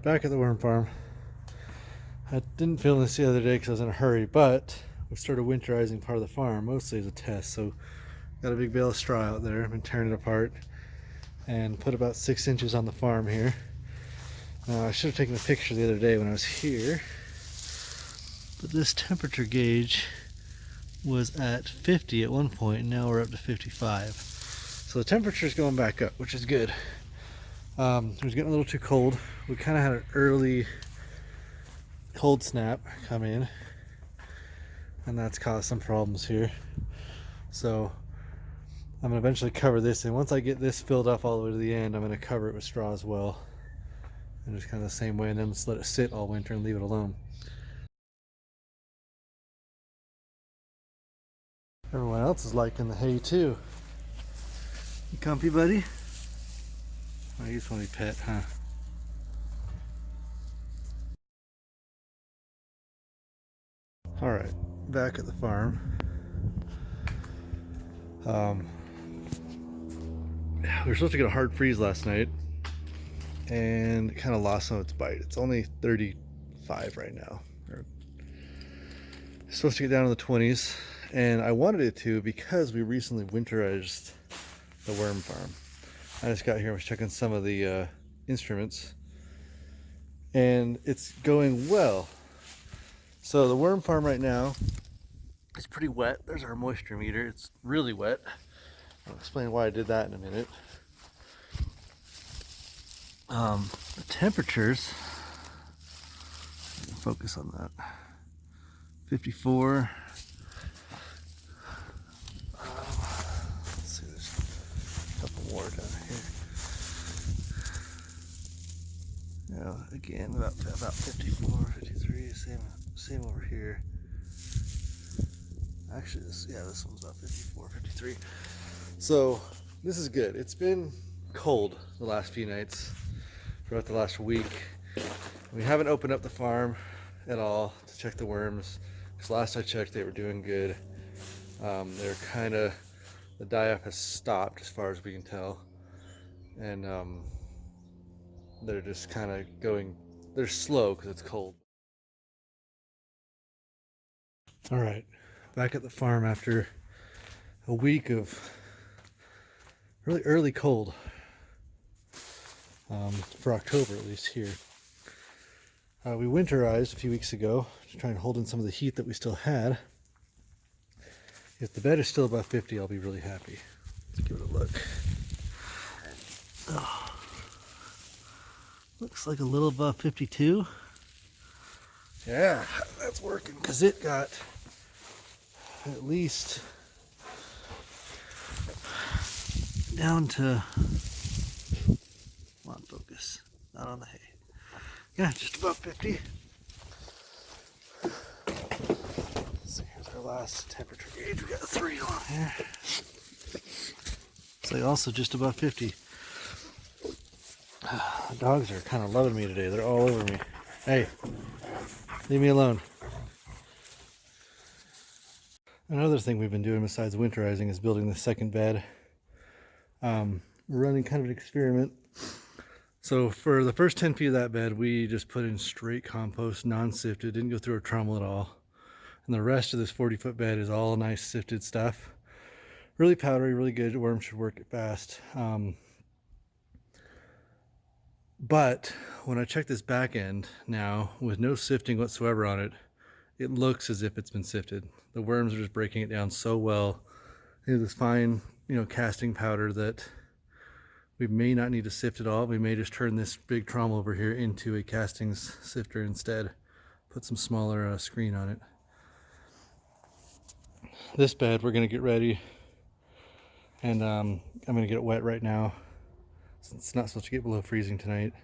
Back at the worm farm. I didn't film this the other day because I was in a hurry, but we've started winterizing part of the farm, mostly as a test. So got a big bale of straw out there. I've been tearing it apart and put about 6 inches on the farm here. Now I should have taken a picture the other day when I was here, but this temperature gauge was at 50 at one point, and now we're up to 55. So the temperature is going back up, which is good. It was getting a little too cold. We kind of had an early cold snap come in, and that's caused some problems here. So I'm gonna eventually cover this, and once I get this filled up all the way to the end, I'm gonna cover it with straw as well, and just kind of the same way, and then just let it sit all winter and leave it alone. Everyone else is liking the hay too. You comfy, buddy? Oh, you just want to be pet, huh? All right, back at the farm. We were supposed to get a hard freeze last night, and it kind of lost some of its bite. It's only 35 right now. It's supposed to get down to the 20s, and I wanted it to because we recently winterized the worm farm. I just got here, I was checking some of the instruments, and it's going well. So the worm farm right now is pretty wet. There's our moisture meter. It's really wet. I'll explain why I did that in a minute. The temperatures, focus on that, 54. Let's see, there's a couple more down here. Yeah, again, about 54, 53, same over here. Actually, this one's about 54, 53. So this is good. It's been cold the last few nights, throughout the last week. We haven't opened up the farm at all to check the worms, because last I checked they were doing good. They're kind of, the die-up has stopped as far as we can tell, and they're just kind of going, they're slow because it's cold. All right, back at the farm after a week of really early cold, for October at least here. We winterized a few weeks ago to try and hold in some of the heat that we still had. If the bed is still above 50, I'll be really happy. Let's give it a look. Oh, looks like a little above 52. Yeah, that's working, because it got at least down to, come on, focus, not on the hay. Yeah, just above 50. So here's our last temperature gauge. We got 3 on here. It's like also just above 50. The dogs are kind of loving me today. They're all over me. Hey, leave me alone. Another thing we've been doing besides winterizing is building the second bed. We're running kind of an experiment. So for the first 10 feet of that bed, we just put in straight compost, non-sifted, didn't go through a trommel at all. And the rest of this 40-foot bed is all nice sifted stuff. Really powdery, really good. Worms should work it fast. But when I check this back end now, with no sifting whatsoever on it, it looks as if it's been sifted. The worms are just breaking it down so well. There's this fine, casting powder that we may not need to sift at all. We may just turn this big trommel over here into a castings sifter instead. Put some smaller screen on it. This bed we're gonna get ready, and I'm gonna get it wet right now, since it's not supposed to get below freezing tonight.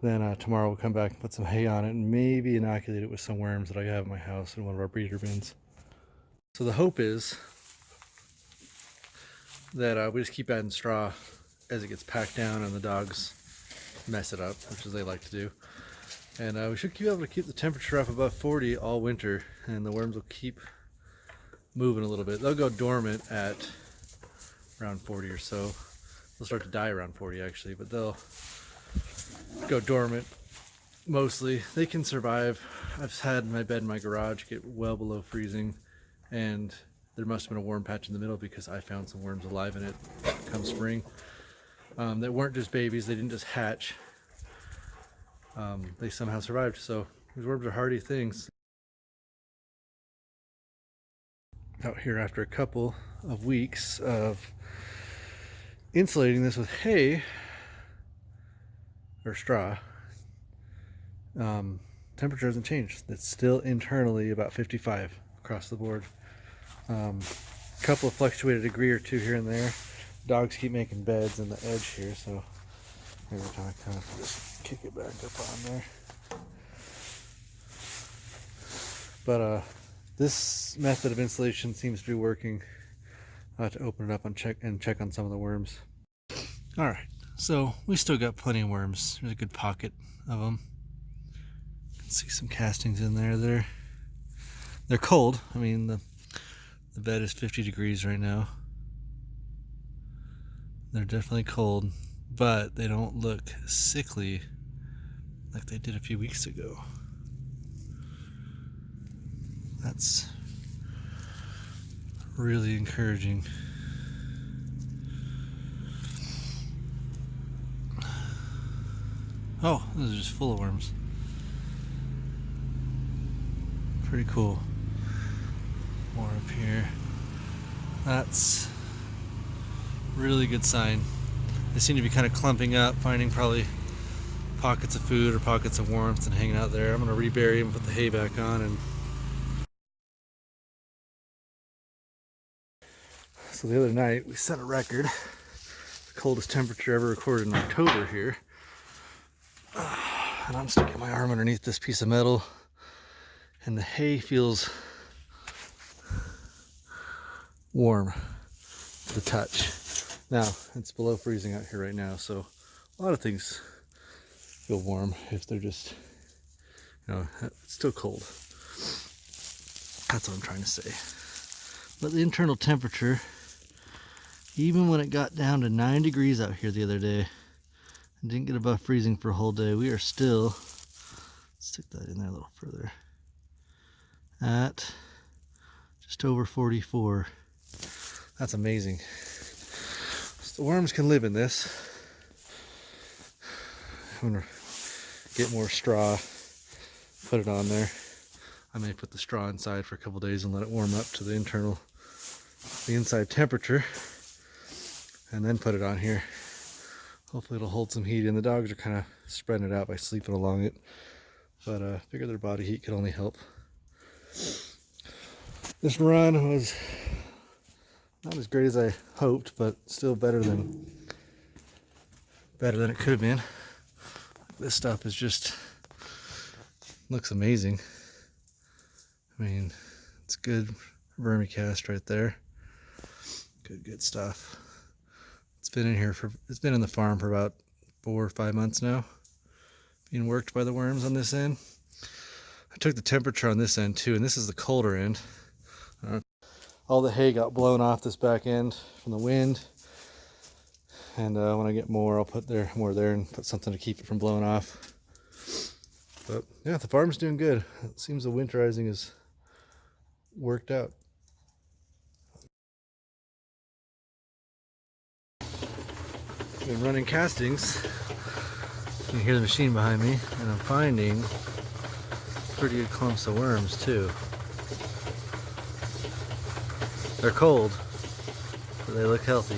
Then tomorrow we'll come back and put some hay on it and maybe inoculate it with some worms that I have in my house in one of our breeder bins. So the hope is that we just keep adding straw as it gets packed down and the dogs mess it up, which is they like to do. And we should be able to keep the temperature up above 40 all winter, and the worms will keep moving a little bit. They'll go dormant at around 40 or so. They'll start to die around 40 actually, but they'll go dormant mostly. They can survive. I've had my bed in my garage get well below freezing, and there must have been a worm patch in the middle because I found some worms alive in it come spring. That weren't just babies, they didn't just hatch. They somehow survived, so these worms are hardy things. Out here after a couple of weeks of insulating this with hay or straw, temperature hasn't changed. It's still internally about 55 across the board. Couple of fluctuated a degree or two here and there. Dogs keep making beds in the edge here, so every time I kind of just kick it back up on there. But this method of insulation seems to be working. I'll have to open it up and check on some of the worms. All right, so we still got plenty of worms. There's a good pocket of them. You can see some castings in there. They're cold. I mean, the bed is 50 degrees right now. They're definitely cold, but they don't look sickly like they did a few weeks ago. That's really encouraging. Oh, those are just full of worms. Pretty cool. More up here. That's really good sign. They seem to be kind of clumping up, finding probably pockets of food or pockets of warmth and hanging out there. I'm going to rebury them, put the hay back on, and so the other night we set a record, the coldest temperature ever recorded in October here. And I'm sticking my arm underneath this piece of metal, and the hay feels warm to the touch. Now, it's below freezing out here right now, so a lot of things feel warm if they're just, it's still cold. That's what I'm trying to say. But the internal temperature, even when it got down to 9 degrees out here the other day, and didn't get above freezing for a whole day, we are still, stick that in there a little further, at just over 44. That's amazing. So the worms can live in this. I'm gonna get more straw, put it on there. I may put the straw inside for a couple days and let it warm up to the inside temperature, and then put it on here. Hopefully it'll hold some heat in. The dogs are kind of spreading it out by sleeping along it, but I figure their body heat could only help. This run was not as great as I hoped, but still better than it could have been. This stuff is just looks amazing. I mean, it's good vermicast right there. Good stuff. It's been in the farm for about 4 or 5 months now, being worked by the worms on this end. I took the temperature on this end too, and this is the colder end. All the hay got blown off this back end from the wind, and when I get more, I'll put more there and put something to keep it from blowing off. But yeah, the farm's doing good. It seems the winterizing is worked out. Been running castings. You can hear the machine behind me, and I'm finding pretty good clumps of worms too. They're cold, but they look healthy.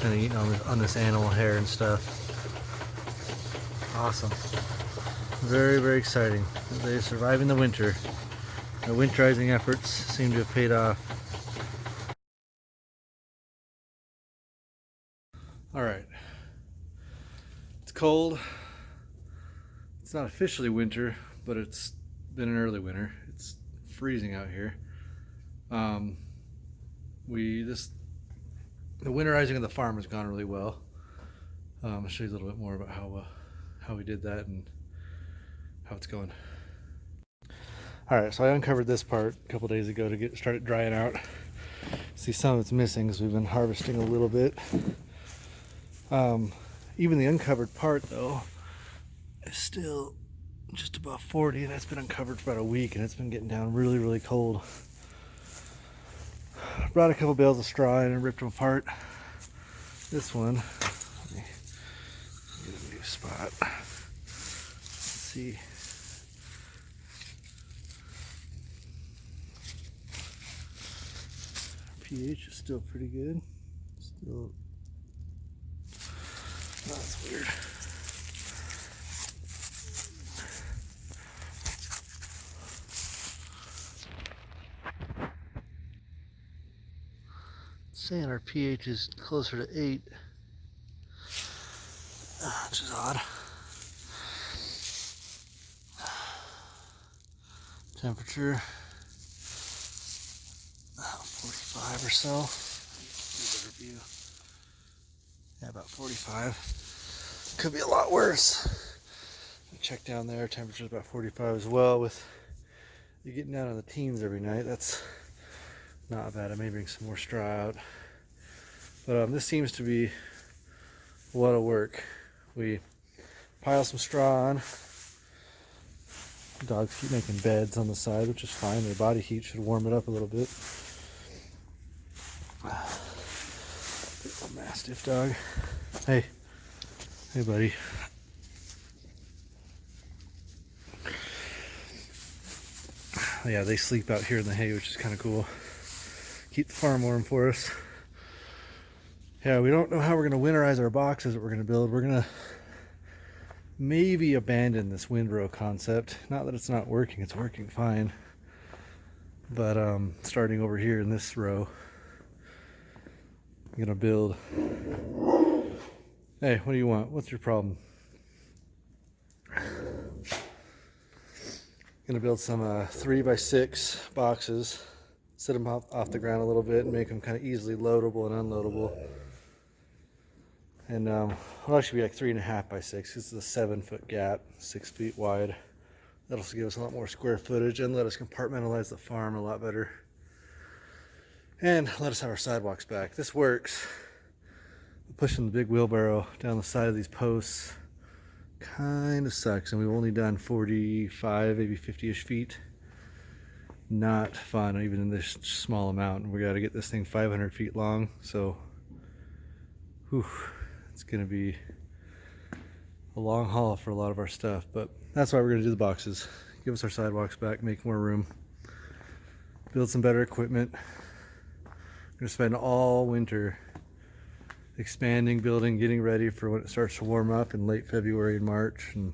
Kind of eating on this animal hair and stuff. Awesome. Very, very exciting. They're surviving the winter. The winterizing efforts seem to have paid off. All right. It's cold. It's not officially winter, but it's been an early winter. It's freezing out here. The winterizing of the farm has gone really well. I'll show you a little bit more about how we did that and how it's going. All right, so I uncovered this part a couple days ago to start it drying out. See, some of it's missing because we've been harvesting a little bit. Even the uncovered part though is still just above 40, and it's been uncovered for about a week, and it's been getting down really, really cold. Brought a couple bales of straw in and ripped them apart. This one, let me get a new spot. Let's see. pH is still pretty good. Still, oh, that's weird. Saying our pH is closer to 8, which is odd. Temperature 45 or so. Better view. Yeah, about 45. Could be a lot worse. Check down there. Temperature's about 45 as well. With you getting down in the teens every night, that's not bad. I may bring some more straw out. But this seems to be a lot of work. We pile some straw on. Dogs keep making beds on the side, which is fine. Their body heat should warm it up a little bit. Little Mastiff dog. Hey. Hey, buddy. Yeah, they sleep out here in the hay, which is kind of cool. Keep the farm warm for us. Yeah, we don't know how we're going to winterize our boxes that we're going to build. We're going to maybe abandon this windrow concept. Not that it's not working, it's working fine. But starting over here in this row, I'm going to build... Hey, what do you want? What's your problem? Going to build some 3x6 boxes. Set them off the ground a little bit and make them kind of easily loadable and unloadable. And it'll actually be like 3.5x6. This is a 7-foot gap, 6 feet wide. That'll give us a lot more square footage and let us compartmentalize the farm a lot better. And let us have our sidewalks back. This works. Pushing the big wheelbarrow down the side of these posts kind of sucks, and we've only done 45, maybe 50-ish feet. Not fun, even in this small amount. We got to get this thing 500 feet long, so whew, it's going to be a long haul for a lot of our stuff, but that's why we're going to do the boxes. Give us our sidewalks back, make more room, build some better equipment. We're going to spend all winter expanding, building, getting ready for when it starts to warm up in late February and March, and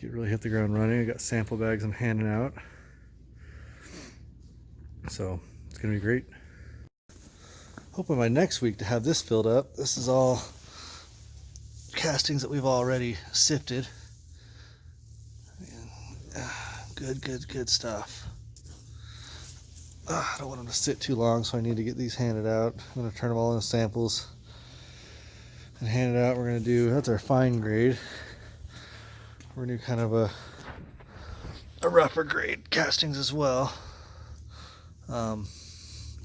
really hit the ground running. I got sample bags I'm handing out, so it's going to be great. Hoping by next week to have this filled up. This is all castings that we've already sifted. Good stuff. I don't want them to sit too long, so I need to get these handed out. I'm going to turn them all into samples and hand it out. We're going to do, that's our fine grade. We're going to do kind of a rougher grade castings as well.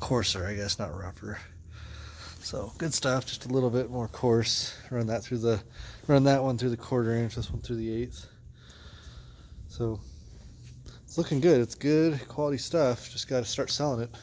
Coarser, I guess, not rougher. So good stuff, just a little bit more coarse. Run that one through the 1/4 inch, this one through the 1/8. So it's looking good. It's good quality stuff. Just got to start selling it.